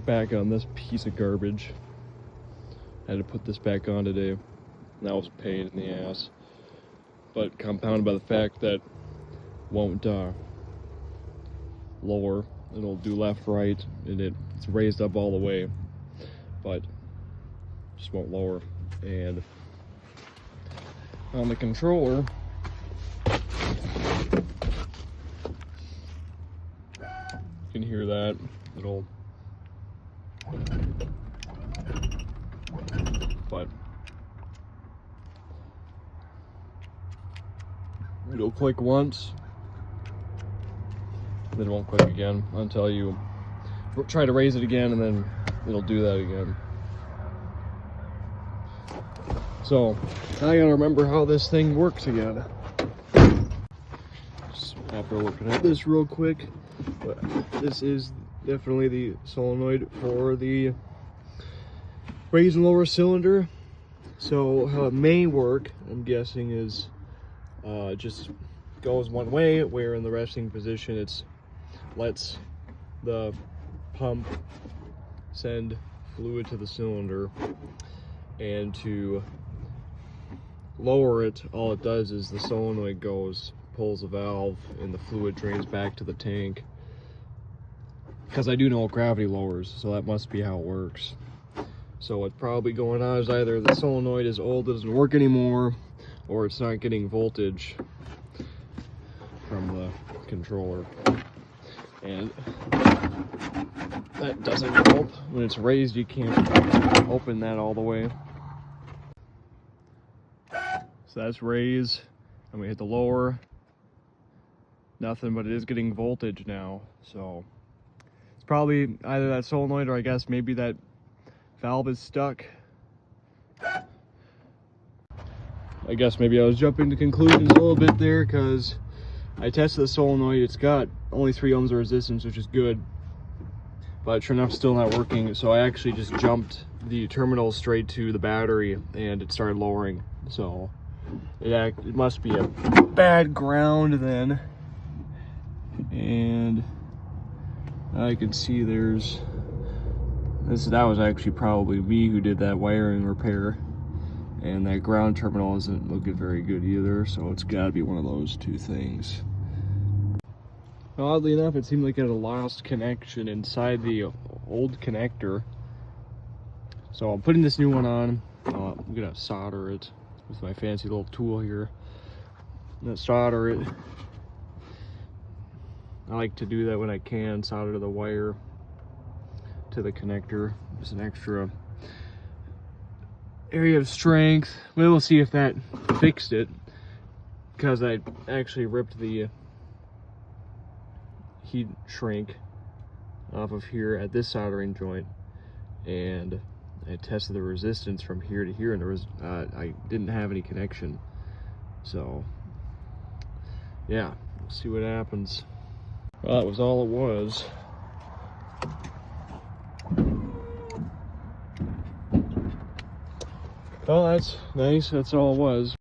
back on this piece of garbage. I had to put this back on today. That was a pain in the ass. But compounded by the fact that it won't lower. It'll do left, right, and it's raised up all the way, but just won't lower. And on the controller, you can hear that little, but it'll click once, then it won't click again until you try to raise it again, and then it'll do that again. So I gotta remember how this thing works again. Just after looking at this real quick, but this is definitely the solenoid for the raise and lower cylinder. So how it may work, I'm guessing, is just goes one way, where in the resting position it's lets the pump send fluid to the cylinder, and to lower it, all it does is the solenoid pulls a valve, and the fluid drains back to the tank. Because I do know gravity lowers, so that must be how it works. So what's probably going on is either the solenoid is old, it doesn't work anymore, or it's not getting voltage from the controller. And that doesn't help. When it's raised, you can't open that all the way. So that's raise, and we hit the lower. Nothing, but it is getting voltage now. So it's probably either that solenoid, or I guess maybe that valve is stuck. I guess maybe I was jumping to conclusions a little bit there, because I tested the solenoid. It's got only 3 ohms of resistance, which is good, but sure enough, still not working. So I actually just jumped the terminal straight to the battery, and it started lowering. So it must be a bad ground then. And I can see that was actually probably me who did that wiring repair. And that ground terminal isn't looking very good either, so it's got to be one of those two things. Oddly enough, it seemed like it had a lost connection inside the old connector. So I'm putting this new one on. I'm gonna solder it with my fancy little tool here. I'm gonna solder it. I like to do that when I can, solder the wire to the connector. There's an extra area of strength. We'll see if that fixed it, because I actually ripped the heat shrink off of here at this soldering joint, and I tested the resistance from here to here, and there was I didn't have any connection. So yeah, we'll see what happens. Well, that was all it was. Well, that's nice. That's all it was.